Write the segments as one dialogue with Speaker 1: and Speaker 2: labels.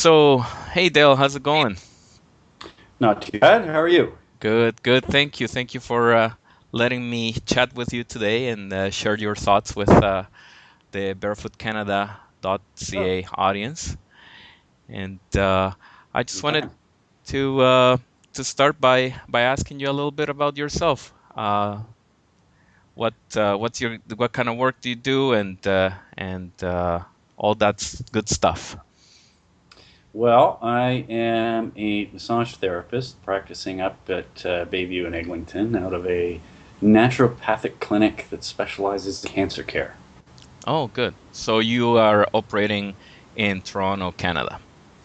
Speaker 1: So, hey Dale, how's it going?
Speaker 2: Not too bad. How are you?
Speaker 1: Good, good. Thank you. Thank you for letting me chat with you today and share your thoughts with the
Speaker 2: Oh,
Speaker 1: barefootcanada.ca audience. And I just wanted
Speaker 2: anytime.
Speaker 1: to uh, to start by asking you a little bit about yourself. What kind of work do you do, and all that's good stuff.
Speaker 2: Well, I am a massage therapist practicing up at Bayview in Eglinton out of a naturopathic clinic that specializes in cancer care.
Speaker 1: Oh, good. So you are operating in Toronto, Canada.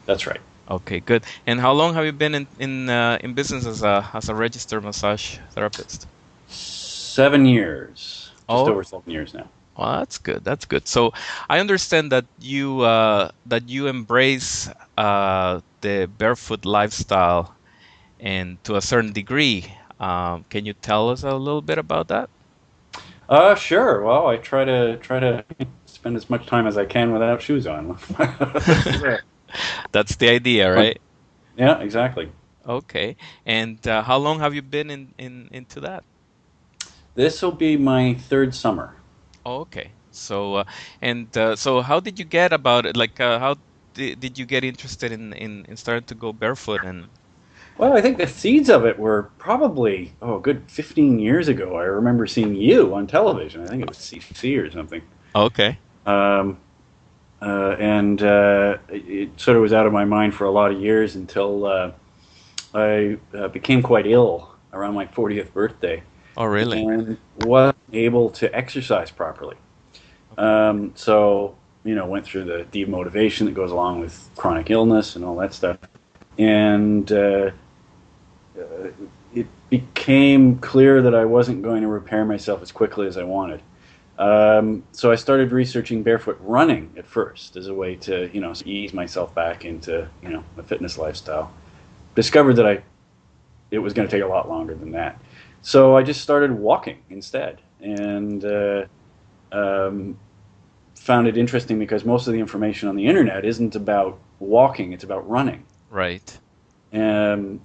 Speaker 2: That's right.
Speaker 1: Okay, good. And how long have you been in business as a registered massage therapist?
Speaker 2: 7 years, just
Speaker 1: Oh,
Speaker 2: over 7 years now.
Speaker 1: well, that's good. That's good. So I understand that you embrace the barefoot lifestyle and to a certain degree. Can you tell us a little bit about that?
Speaker 2: Sure. Well, I try to spend as much time as I can without shoes on. Sure.
Speaker 1: That's the idea, right?
Speaker 2: Yeah, exactly.
Speaker 1: Okay. And how long have you been into that?
Speaker 2: This will be my third summer.
Speaker 1: Oh, okay. So how did you get about it? Like, how did you get interested in starting to go barefoot? And
Speaker 2: Well, I think the seeds of it were probably, a good 15 years ago. I remember seeing you on television. I think it was CC or something.
Speaker 1: okay,
Speaker 2: Um, and it sort of was out of my mind for a lot of years until I became quite ill around my 40th birthday
Speaker 1: oh really?
Speaker 2: and wasn't able to exercise properly.
Speaker 1: Okay,
Speaker 2: So, went through the demotivation that goes along with chronic illness and all that stuff. And it became clear that I wasn't going to repair myself as quickly as I wanted. So I started researching barefoot running at first as a way to, ease myself back into, a fitness lifestyle. Discovered that it was going to take a lot longer than that. So I just started walking instead, and um, found it interesting because most of the information on the internet isn't about walking; it's about running.
Speaker 1: right.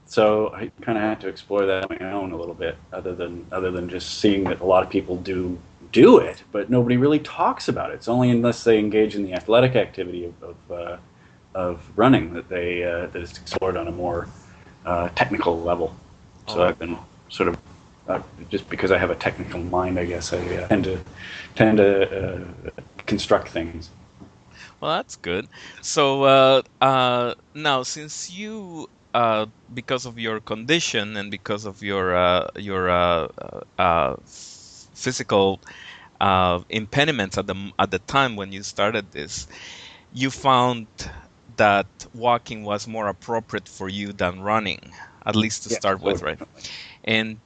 Speaker 2: So I kind of had to explore that on my own a little bit, other than just seeing that a lot of people do it, but nobody really talks about it. It's only unless they engage in the athletic activity of running that it's explored on a more technical level. So
Speaker 1: Oh,
Speaker 2: I've been sort of just because I have a technical mind, I guess I tend to construct things.
Speaker 1: well, that's good. So now, since you because of your condition and because of your physical impediments at the time when you started this, you found that walking was more appropriate for you than running, at least to
Speaker 2: Yes.
Speaker 1: start
Speaker 2: Oh,
Speaker 1: with, right?
Speaker 2: definitely.
Speaker 1: And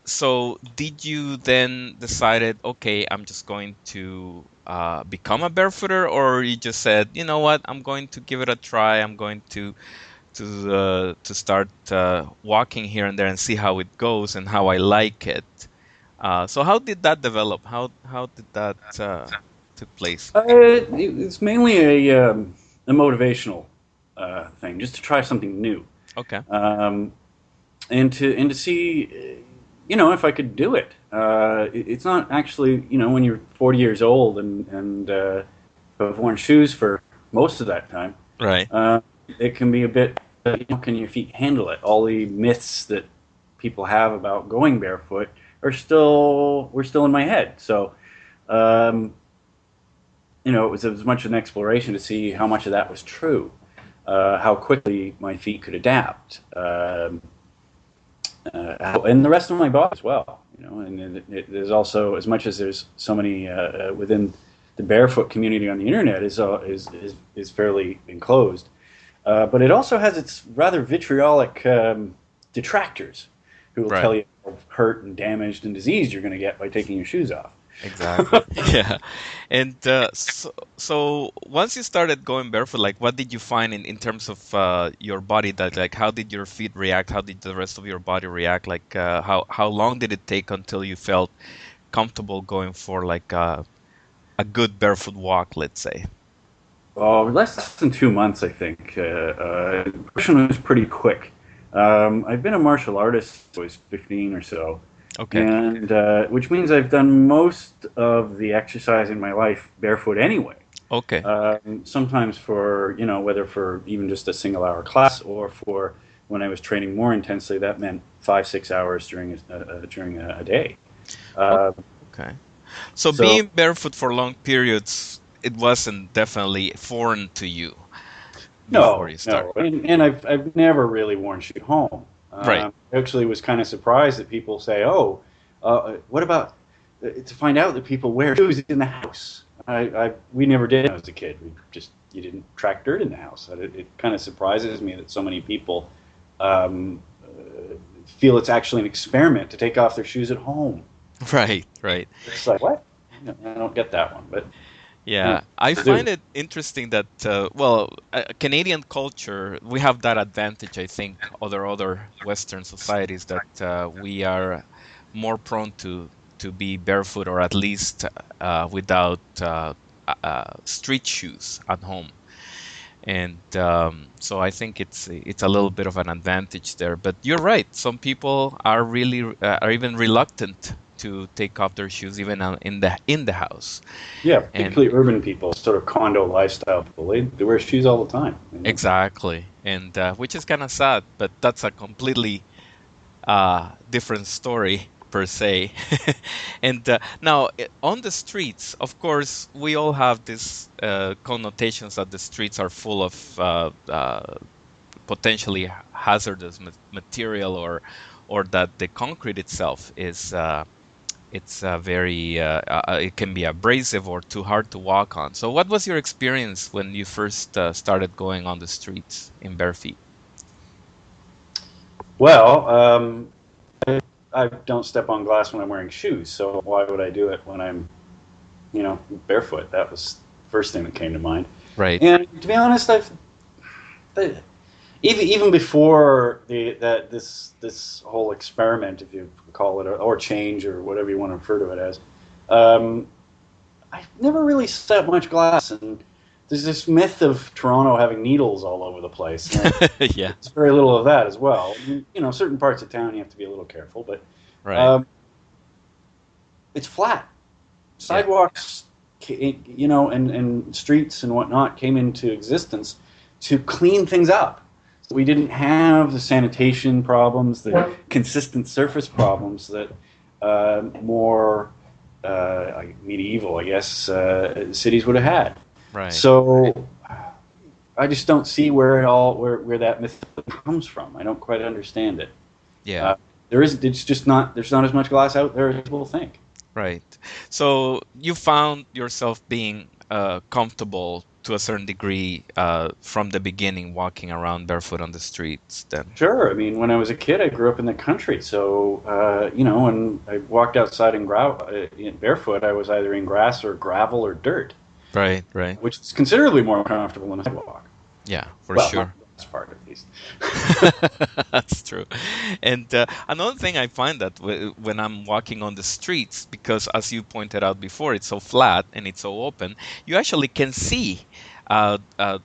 Speaker 1: so, did you then decided, okay, I'm just going to become a barefooter, or you just said, you know what, I'm going to give it a try. I'm going to start walking here and there and see how it goes and how I like it. So, how did that develop? How did that took place?
Speaker 2: It's mainly a motivational thing, just to try something new,
Speaker 1: Okay.
Speaker 2: um, and to see, if I could do it. It's not actually, when you're 40 years old and have worn shoes for most of that time.
Speaker 1: Right.
Speaker 2: Uh, it can be a bit. Can your feet handle it? All the myths that people have about going barefoot were still in my head. So. Um, it was as much an exploration to see how much of that was true, how quickly my feet could adapt, and the rest of my body as well. And there's also, as much as there's so many within the barefoot community on the internet is fairly enclosed, but it also has its rather vitriolic detractors who will
Speaker 1: Right.
Speaker 2: tell you how hurt and damaged and diseased you're going to get by taking your shoes off.
Speaker 1: Exactly. Yeah. And so once you started going barefoot, like what did you find in terms of your body that like how did your feet react? How did the rest of your body react? Like how long did it take until you felt comfortable going for like a good barefoot walk, let's say?
Speaker 2: Oh, less than 2 months, I think. Progression was pretty quick. I've been a martial artist since I was 15 or so,
Speaker 1: Okay.
Speaker 2: and which means I've done most of the exercise in my life barefoot anyway.
Speaker 1: Okay.
Speaker 2: Sometimes for, whether for even just a single hour class or for when I was training more intensely, that meant 5, 6 hours during a day.
Speaker 1: O-
Speaker 2: Uh,
Speaker 1: Okay. So
Speaker 2: so
Speaker 1: being barefoot for long periods, it wasn't definitely foreign to you before
Speaker 2: no,
Speaker 1: you started.
Speaker 2: no, and I've never really worn shoes home.
Speaker 1: Right.
Speaker 2: I actually was kind of surprised that people say, "Oh, what about to find out that people wear shoes in the house?" We never did when I was a kid. You didn't track dirt in the house. It kind of surprises me that so many people feel it's actually an experiment to take off their shoes at home.
Speaker 1: Right. Right.
Speaker 2: It's like what? I don't get that one, but
Speaker 1: Yeah, I
Speaker 2: people do.
Speaker 1: find it interesting that, well, Canadian culture, we have that advantage, I think, other Western societies that we are more prone to be barefoot or at least without street shoes at home. And so I think it's a little bit of an advantage there. But you're right. Some people are really are even reluctant to take off their shoes even in the house.
Speaker 2: Yeah,
Speaker 1: And
Speaker 2: particularly urban people, sort of condo lifestyle people. They wear shoes all the time.
Speaker 1: exactly, and which is kind of sad, but that's a completely different story per se. And now on the streets, of course, we all have this connotations that the streets are full of potentially hazardous material, or that the concrete itself is it's very it can be abrasive or too hard to walk on. So what was your experience when you first started going on the streets in bare feet?
Speaker 2: Well, I don't step on glass when I'm wearing shoes, so why would I do it when I'm, barefoot? That was the first thing that came to mind.
Speaker 1: Right.
Speaker 2: And to be honest, uh, even before this whole experiment, if you call it, or change, or whatever you want to refer to it as, um, I've never really stepped much glass, and there's this myth of Toronto having needles all over the place. And
Speaker 1: Yeah.
Speaker 2: it's very little of that as well. Certain parts of town you have to be a little careful, but
Speaker 1: Right.
Speaker 2: um, it's flat.
Speaker 1: Yeah.
Speaker 2: Sidewalks, and streets and whatnot came into existence to clean things up. So we didn't have the sanitation problems, the consistent surface problems that more medieval, I guess, cities would have had.
Speaker 1: Right.
Speaker 2: So I just don't see where that myth comes from. I don't quite understand it.
Speaker 1: Yeah.
Speaker 2: Uh, it's just not. There's not as much glass out there as people think.
Speaker 1: Right. So you found yourself being comfortable to a certain degree from the beginning, walking around barefoot on the streets. Then.
Speaker 2: Sure. I mean, when I was a kid, I grew up in the country. So, when I walked outside barefoot, I was either in grass or gravel or dirt,
Speaker 1: Right. Right.
Speaker 2: which is considerably more comfortable than a sidewalk.
Speaker 1: Yeah, for
Speaker 2: Well, not
Speaker 1: sure.
Speaker 2: this part at least.
Speaker 1: That's true. And another thing I find that when I'm walking on the streets, because as you pointed out before, it's so flat and it's so open, you actually can see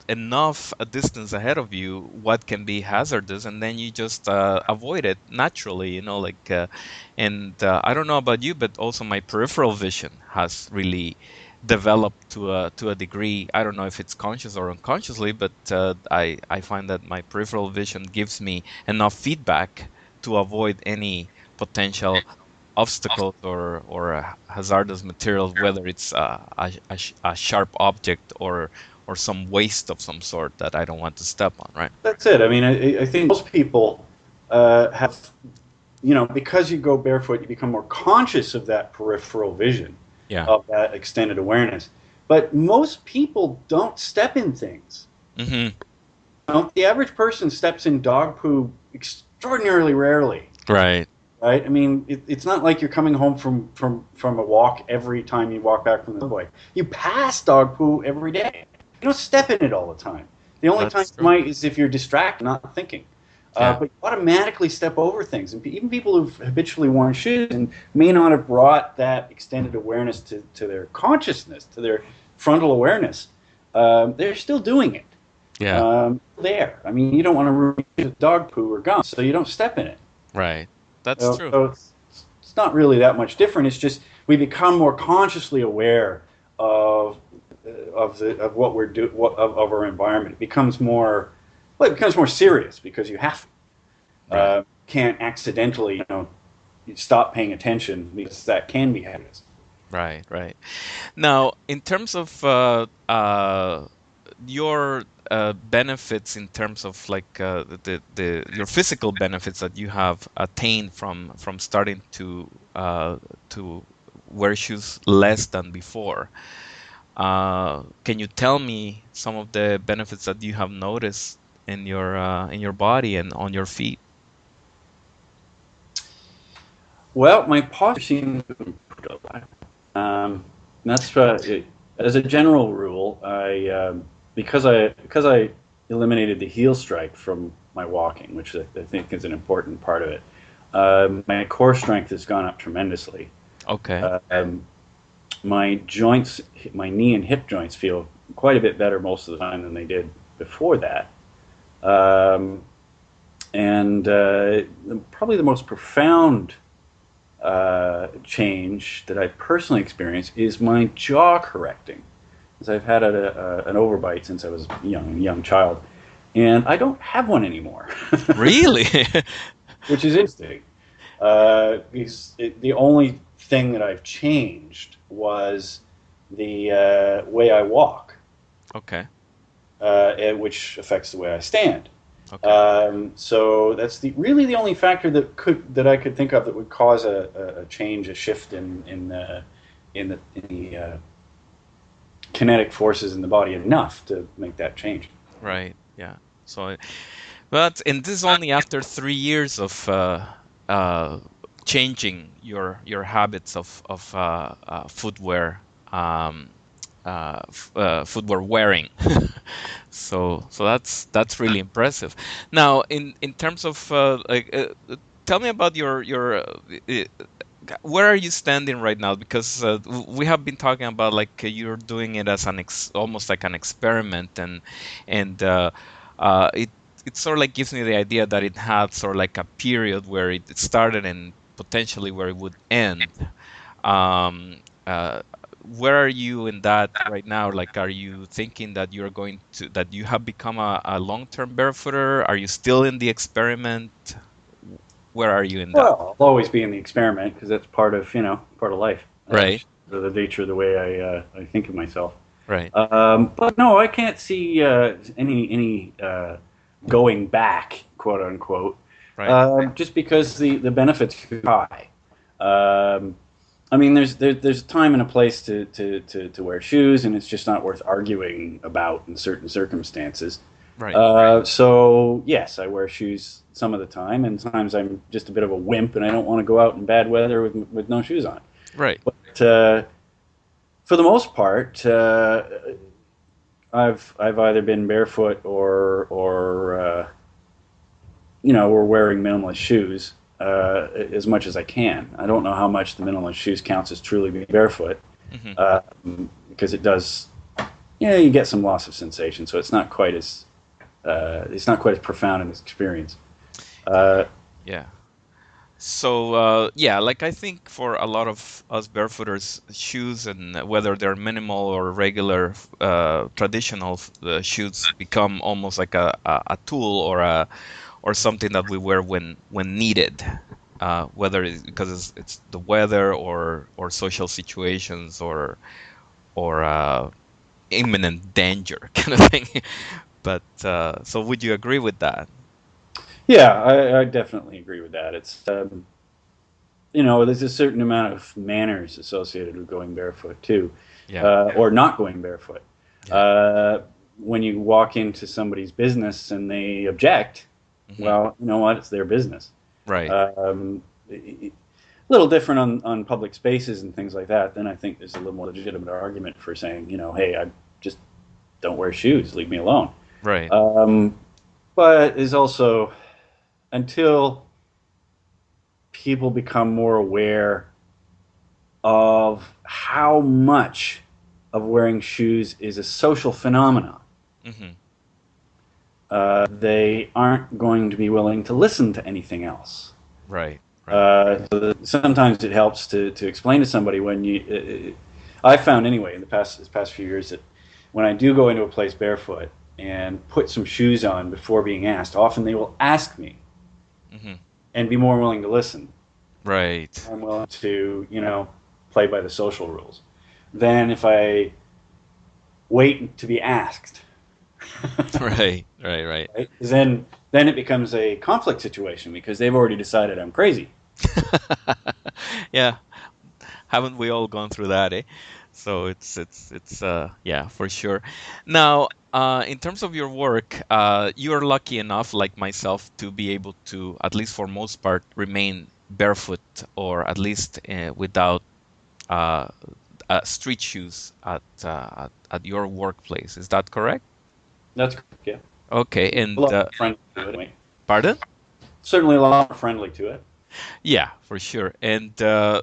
Speaker 1: enough a distance ahead of you what can be hazardous, and then you just avoid it naturally, and I don't know about you, but also my peripheral vision has really developed to a degree. I don't know if it's conscious or unconsciously, but I find that my peripheral vision gives me enough feedback to avoid any potential obstacles or hazardous materials, whether it's a sharp object or some waste of some sort that I don't want to step on, right?
Speaker 2: That's it. I mean, I think most people have, because you go barefoot, you become more conscious of that peripheral vision,
Speaker 1: Yeah.
Speaker 2: of that extended awareness. But most people don't step in things.
Speaker 1: Hmm.
Speaker 2: The average person steps in dog poo extraordinarily rarely,
Speaker 1: Right.
Speaker 2: right? I mean, it's not like you're coming home from a walk every time you walk back from the subway. You pass dog poo every day. You don't step in it all the time. The only time
Speaker 1: That's
Speaker 2: you
Speaker 1: true.
Speaker 2: might is if you're distracted, not thinking.
Speaker 1: Yeah.
Speaker 2: But you automatically step over things. And even people who've habitually worn shoes and may not have brought that extended awareness to their consciousness, to their frontal awareness, they're still doing it.
Speaker 1: Yeah.
Speaker 2: There. I mean, you don't want to ruin dog poo or gum, so you don't step in it.
Speaker 1: Right. That's
Speaker 2: So,
Speaker 1: true.
Speaker 2: so it's not really that much different. It's just we become more consciously aware of of what we're do of our environment. It becomes more well, it becomes more serious because you have
Speaker 1: Right.
Speaker 2: can't accidentally you stop paying attention because that can be hazardous.
Speaker 1: Right. Right. Now, in terms of your benefits, in terms of like the your physical benefits that you have attained from starting to wear shoes less than before, can you tell me some of the benefits that you have noticed in your body and on your feet?
Speaker 2: Well, my posture seems to improve a lot. Um, that's as a general rule. I eliminated the heel strike from my walking, which I think is an important part of it. My core strength has gone up tremendously.
Speaker 1: Okay.
Speaker 2: Um, my joints, my knee and hip joints, feel quite a bit better most of the time than they did before that. Um, and probably the most profound change that I personally experienced is my jaw correcting. Because I've had an overbite since I was young child, and I don't have one anymore,
Speaker 1: Really?
Speaker 2: which is interesting. The only thing that I've changed was the way I walk,
Speaker 1: Okay.
Speaker 2: which affects the way I stand.
Speaker 1: Okay.
Speaker 2: So that's really the only factor that I could think of that would cause a change, a shift in the kinetic forces in the body enough to make that change.
Speaker 1: Right. Yeah. So, but and this is only after 3 years of uh, changing your habits of footwear footwear wearing. So that's really impressive. Now, in terms of tell me about where are you standing right now? Because we have been talking about like you're doing it as almost like an experiment, and it sort of like gives me the idea that it had sort of like a period where it started and potentially where it would end. Um, where are you in that right now? Like, are you thinking that that you have become a long-term barefooter? Are you still in the experiment? Where are you in that?
Speaker 2: Well, I'll always be in the experiment because that's part of life.
Speaker 1: Right,
Speaker 2: The nature of the way I think of myself.
Speaker 1: right,
Speaker 2: But no, I can't see any going back, quote unquote,
Speaker 1: right,
Speaker 2: just because the benefits are high. Um, I mean, there's a time and a place to wear shoes, and it's just not worth arguing about in certain circumstances.
Speaker 1: right,
Speaker 2: So yes, I wear shoes some of the time, and sometimes I'm just a bit of a wimp, and I don't want to go out in bad weather with no shoes on.
Speaker 1: right,
Speaker 2: But for the most part, I've either been barefoot or wearing minimalist shoes as much as I can. I don't know how much the minimalist shoes counts as truly being barefoot
Speaker 1: hmm
Speaker 2: uh, because it does. You get some loss of sensation, so it's not quite as profound in this experience. Uh,
Speaker 1: yeah. So yeah, like I think for a lot of us barefooters, shoes and whether they're minimal or regular traditional shoes become almost like a tool or something that we wear when needed, whether it's because it's the weather or social situations or imminent danger kind of thing. But so would you agree with that?
Speaker 2: yeah, I definitely agree with that. There's a certain amount of manners associated with going barefoot too,
Speaker 1: Yeah,
Speaker 2: or not going barefoot.
Speaker 1: yeah,
Speaker 2: Uh, when you walk into somebody's business and they object,
Speaker 1: hmm
Speaker 2: well, you know what? It's their business.
Speaker 1: right,
Speaker 2: A little different on public spaces and things like that. Then I think there's a little more legitimate argument for saying, hey, I just don't wear shoes. Leave me alone.
Speaker 1: right,
Speaker 2: Um, but is also until people become more aware of how much of wearing shoes is a social phenomenon.
Speaker 1: Hmm.
Speaker 2: They aren't going to be willing to listen to anything else.
Speaker 1: Right. Right.
Speaker 2: Sometimes it helps to explain to somebody when I found anyway in this past few years that when I do go into a place barefoot and put some shoes on before being asked, often they will ask me
Speaker 1: Hmm.
Speaker 2: and be more willing to listen.
Speaker 1: Right.
Speaker 2: I'm willing to, play by the social rules than if I wait to be asked.
Speaker 1: Right. Right. Right.
Speaker 2: Right? 'Cause then it becomes a conflict situation because they've already decided I'm crazy.
Speaker 1: Yeah. Haven't we all gone through that, eh? So it's yeah, for sure. Now, in terms of your work, you're lucky enough, like myself, to be able to, at least for most part, remain barefoot or at least without uh, street shoes at your workplace. Is that correct?
Speaker 2: That's yeah.
Speaker 1: Okay,
Speaker 2: A
Speaker 1: and
Speaker 2: lot more friendly to it. Anyway.
Speaker 1: pardon?
Speaker 2: Certainly a lot more friendly to it.
Speaker 1: Yeah, for sure. And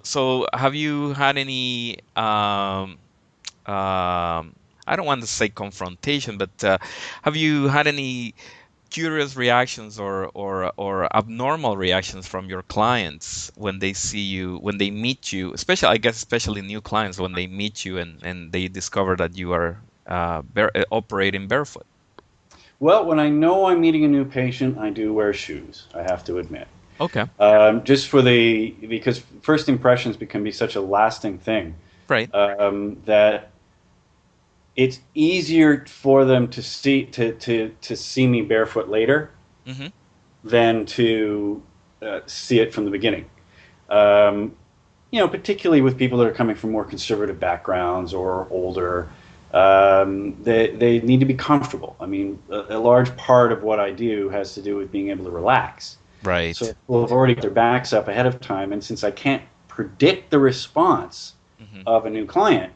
Speaker 1: so, have you had any I don't want to say confrontation, but have you had any curious reactions or abnormal reactions from your clients when they see you, when they meet you, especially, I guess, especially new clients when they meet you and they discover that you are operating barefoot?
Speaker 2: Well, when I know I'm meeting a new patient, I do wear shoes. I have to admit,
Speaker 1: Okay,
Speaker 2: just because first impressions can be such a lasting thing
Speaker 1: right.
Speaker 2: that it's easier for them to see me barefoot later
Speaker 1: Hmm.
Speaker 2: than to see it from the beginning. Um, particularly with people that are coming from more conservative backgrounds or older, they need to be comfortable. I mean, a large part of what I do has to do with being able to relax. So
Speaker 1: Right.
Speaker 2: people have already got their backs up ahead of time, and since I can't predict the response
Speaker 1: Hmm.
Speaker 2: of a new client,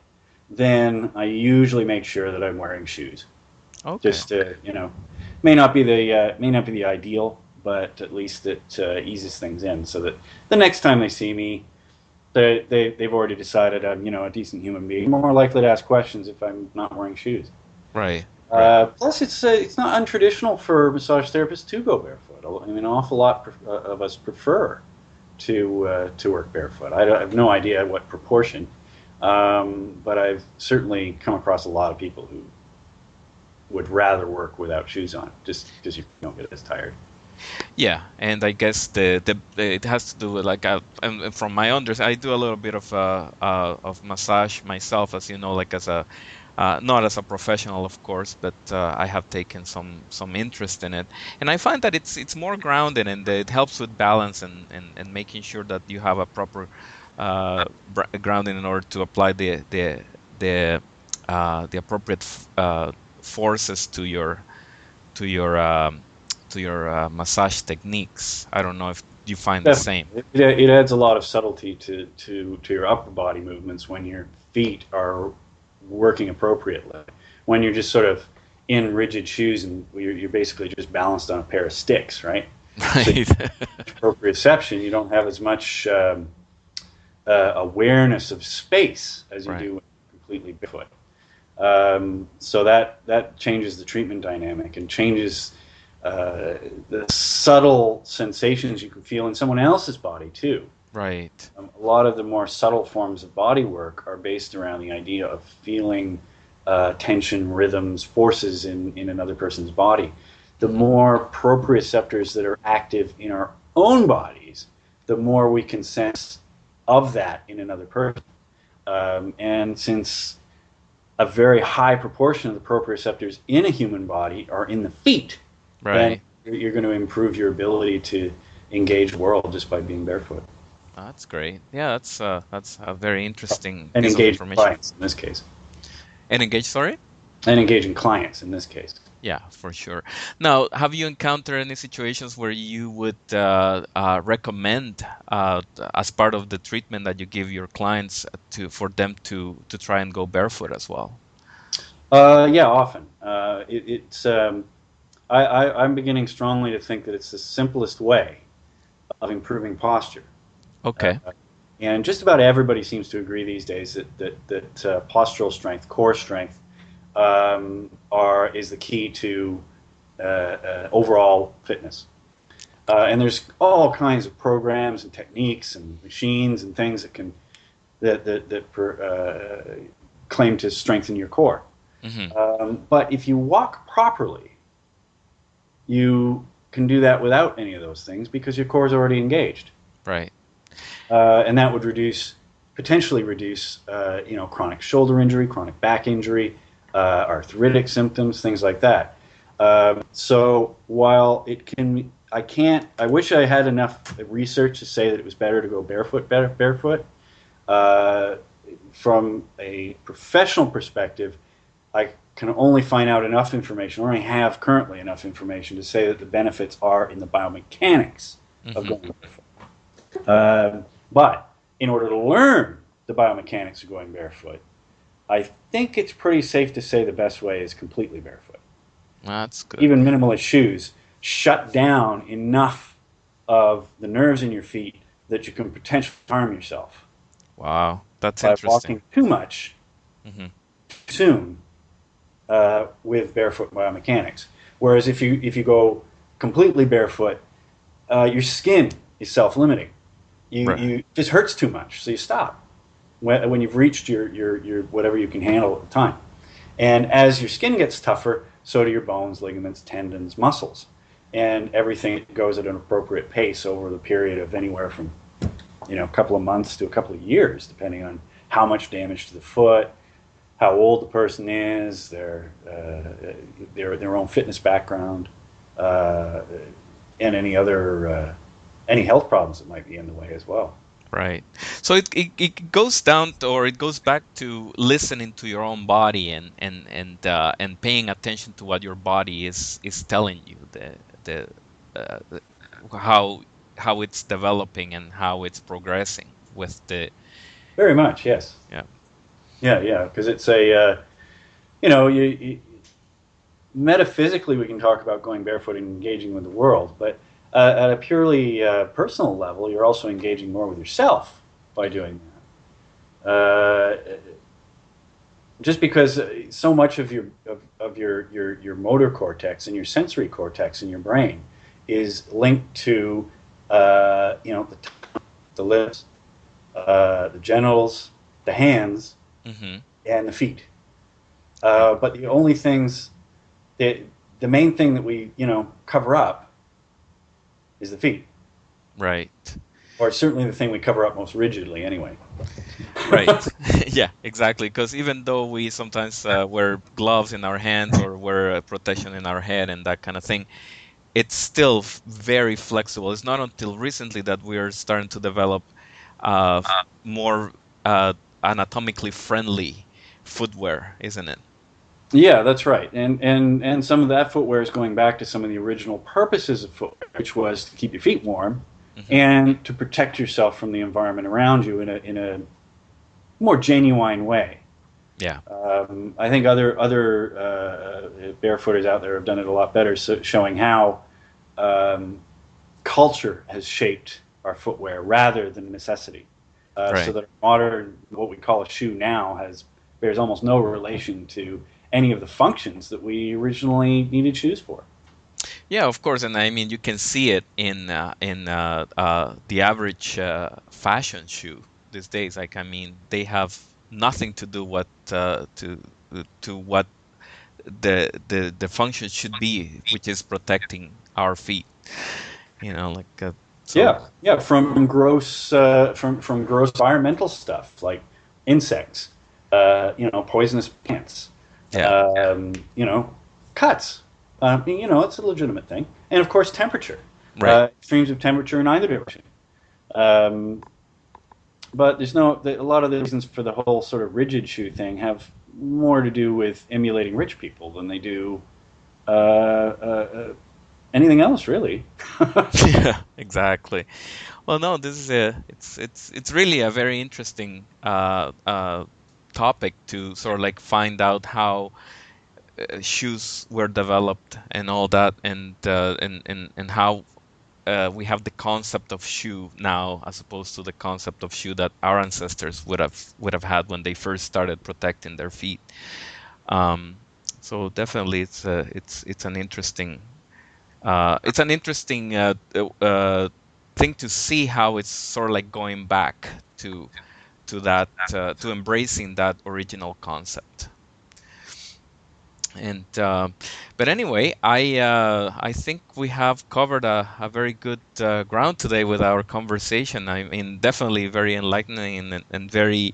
Speaker 2: then I usually make sure that I'm wearing shoes.
Speaker 1: Okay.
Speaker 2: Just to, may not be the ideal, but at least it eases things in, so that the next time they see me, they've already decided I'm a decent human being. More likely to ask questions if I'm not wearing shoes.
Speaker 1: Right. Right.
Speaker 2: Plus, it's not untraditional for massage therapists to go barefoot. I mean, an awful lot of us prefer to work barefoot. I have no idea what proportion, but I've certainly come across a lot of people who would rather work without shoes on, just because you don't get as tired.
Speaker 1: Yeah, and I guess it has to do with like and from my understanding, I do a little bit of massage myself, as you know, like as a not as a professional, of course, but I have taken some interest in it, and I find that it's more grounded and it helps with balance and making sure that you have a proper grounding in order to apply the appropriate forces to your massage techniques. I don't know if you find the same.
Speaker 2: Definitely, it adds a lot of subtlety to your upper body movements when your feet are working appropriately. When you're just sort of in rigid shoes and you're basically just balanced on a pair of sticks, right? So
Speaker 1: Right.
Speaker 2: proprioception, you don't have as much awareness of space as you
Speaker 1: Right.
Speaker 2: do when you're completely barefoot. So that changes the treatment dynamic and changes the subtle sensations you can feel in someone else's body too.
Speaker 1: Right.
Speaker 2: A lot of the more subtle forms of body work are based around the idea of feeling tension, rhythms, forces in another person's body. The
Speaker 1: Hmm.
Speaker 2: more proprioceptors that are active in our own bodies, the more we can sense of that in another person. And since a very high proportion of the proprioceptors in a human body are in the feet, then
Speaker 1: Right.
Speaker 2: you're going to improve your ability to engage the world just by being barefoot
Speaker 1: That's great. Yeah, that's a very interesting
Speaker 2: and
Speaker 1: piece of
Speaker 2: engage
Speaker 1: information.
Speaker 2: clients in this case.
Speaker 1: And engage, sorry?
Speaker 2: And engaging clients in this case.
Speaker 1: Yeah, for sure. Now, have you encountered any situations where you would recommend, as part of the treatment that you give your clients, for them to try and go barefoot as well?
Speaker 2: Yeah, often. I'm beginning strongly to think that it's the simplest way of improving posture. Uh,
Speaker 1: Okay.
Speaker 2: And just about everybody seems to agree these days that postural strength, core strength, is the key to overall fitness. And there's all kinds of programs and techniques and machines and things that claim to strengthen your core.
Speaker 1: Hmm.
Speaker 2: But if you walk properly, you can do that without any of those things because your core is already engaged.
Speaker 1: Right.
Speaker 2: And that would potentially reduce, chronic shoulder injury, chronic back injury, arthritic symptoms, things like that. So while I wish I had enough research to say that it was better to go barefoot. Uh, from a professional perspective, I can only find out enough information, or only have currently enough information to say that the benefits are in the biomechanics of
Speaker 1: Hmm.
Speaker 2: going barefoot. But in order to learn the biomechanics of going barefoot, I think it's pretty safe to say the best way is completely barefoot.
Speaker 1: That's good.
Speaker 2: Even minimalist shoes shut down enough of the nerves in your feet that you can potentially harm yourself
Speaker 1: Wow, that's
Speaker 2: by
Speaker 1: interesting.
Speaker 2: walking too much
Speaker 1: Hmm.
Speaker 2: too soon with barefoot biomechanics. Whereas if you go completely barefoot, your skin is self-limiting.
Speaker 1: Right.
Speaker 2: It just hurts too much, so you stop when you've reached your whatever you can handle at the time. And as your skin gets tougher, so do your bones, ligaments, tendons, muscles, and everything goes at an appropriate pace over the period of anywhere from a couple of months to a couple of years, depending on how much damage to the foot, how old the person is, their own fitness background, uh, and any health problems that might be in the way as well.
Speaker 1: Right. So it goes down to, or it goes back to listening to your own body and paying attention to what your body is telling you, the how it's developing and how it's progressing with the
Speaker 2: Very much, yes.
Speaker 1: yeah.
Speaker 2: Yeah, yeah, because it's a you know you metaphysically we can talk about going barefoot and engaging with the world, but at a purely personal level, you're also engaging more with yourself by
Speaker 1: Mhm.
Speaker 2: doing that. Just because so much of your motor cortex and your sensory cortex in your brain is linked to the lips, the genitals, the hands,
Speaker 1: Mhm.
Speaker 2: and the feet.
Speaker 1: Right.
Speaker 2: But the only things that the main thing that we cover up is the feet,
Speaker 1: Right.
Speaker 2: or certainly the thing we cover up most rigidly anyway.
Speaker 1: Right. Yeah, exactly. Because even though we sometimes wear gloves in our hands or wear protection in our head and that kind of thing, it's still very flexible. It's not until recently that we are starting to develop more anatomically friendly footwear, isn't it?
Speaker 2: Yeah, that's right. And some of that footwear is going back to some of the original purposes of footwear, which was to keep your feet warm
Speaker 1: Hmm.
Speaker 2: and to protect yourself from the environment around you in a more genuine way.
Speaker 1: Yeah.
Speaker 2: I think other barefooters out there have done it a lot better, so showing how um, culture has shaped our footwear rather than necessity. So
Speaker 1: Right.
Speaker 2: that modern, what we call a shoe now, bears almost no relation to any of the functions that we originally needed shoes for.
Speaker 1: Yeah, of course, and I mean you can see it in the average fashion shoe these days. Like I mean, they have nothing to do what to what the function should be, which is protecting our feet. Like so.
Speaker 2: Yeah, yeah, from gross environmental stuff like insects, poisonous plants,
Speaker 1: Yeah.
Speaker 2: you know, cuts. It's a legitimate thing, and of course, temperature,
Speaker 1: Right.
Speaker 2: extremes of temperature in either direction. Um, but a lot of the reasons for the whole sort of rigid shoe thing have more to do with emulating rich people than they do anything else, really.
Speaker 1: Yeah, exactly. Well, no, this is a it's really a very interesting topic to sort of like find out how shoes were developed and all that, and how we have the concept of shoe now, as opposed to the concept of shoe that our ancestors would have had when they first started protecting their feet. Um, so definitely, it's an interesting thing to see how it's sort of like going back to that to embracing that original concept. And but anyway, I think we have covered a very good ground today with our conversation. I mean, definitely very enlightening and very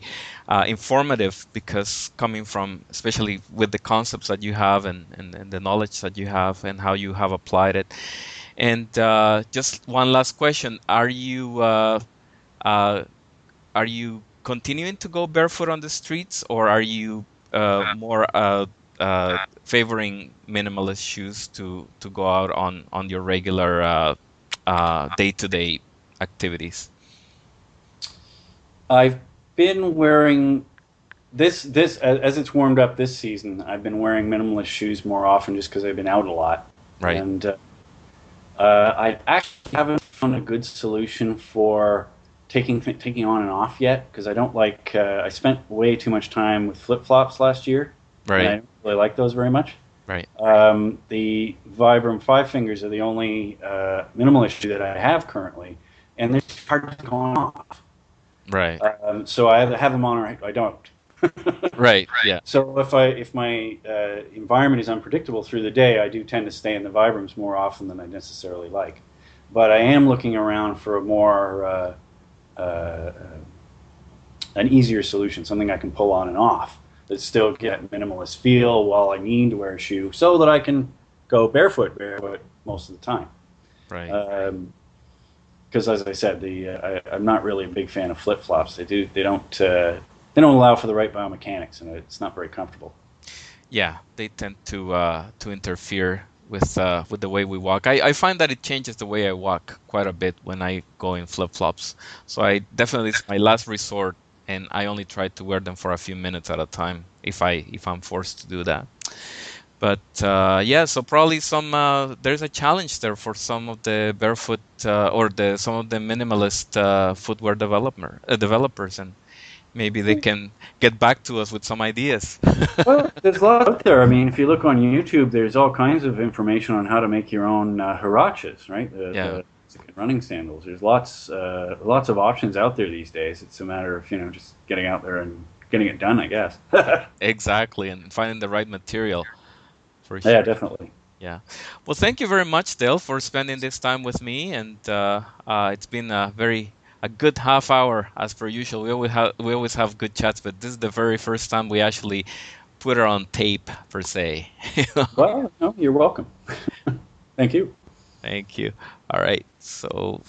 Speaker 1: informative, because coming from, especially with the concepts that you have, and the knowledge that you have and how you have applied it. And just one last question: uh, are you continuing to go barefoot on the streets, or are you more favoring minimalist shoes to go out on your regular day-to-day activities?
Speaker 2: I've been wearing this as it's warmed up this season. I've been wearing minimalist shoes more often just because I've been out a lot,
Speaker 1: Right,
Speaker 2: and I actually haven't found a good solution for taking on and off yet because I don't like. I spent way too much time with flip flops last year, and I
Speaker 1: right,
Speaker 2: don't really like those very much.
Speaker 1: right,
Speaker 2: The Vibram Five Fingers are the only minimalist shoe that I have currently, and they're hard to go on off.
Speaker 1: right,
Speaker 2: So I either have them on or I don't.
Speaker 1: right. Yeah,
Speaker 2: So if my environment is unpredictable through the day, I do tend to stay in the Vibrams more often than I necessarily like. But I am looking around for a more uh, an easier solution, something I can pull on and off that still get minimalist feel while I need to wear a shoe, so that I can go barefoot most of the time.
Speaker 1: right.
Speaker 2: Because as I said, I'm not really a big fan of flip flops. They don't allow for the right biomechanics, and it's not very comfortable.
Speaker 1: Yeah, they tend to interfere with the way we walk. I find that it changes the way I walk quite a bit when I go in flip-flops. So I definitely, it's my last resort, and I only try to wear them for a few minutes at a time if I'm forced to do that. But yeah, so probably there's a challenge there for some of the barefoot or the some of the minimalist footwear developers, and maybe they can get back to us with some ideas.
Speaker 2: Well, there's a lot out there. I mean, if you look on YouTube, there's all kinds of information on how to make your own huaraches, right?
Speaker 1: Yeah.
Speaker 2: The Mexican running sandals. There's lots of options out there these days. It's a matter of just getting out there and getting it done, I guess.
Speaker 1: Exactly, and finding the right material for
Speaker 2: Yeah,
Speaker 1: sure.
Speaker 2: definitely.
Speaker 1: Yeah. Well, thank you very much, Dale, for spending this time with me, and it's been a good half hour as per usual. We always have good chats, but this is the very first time we actually put it on tape per se.
Speaker 2: Well, no, you're welcome. Thank you.
Speaker 1: Thank you. All right. So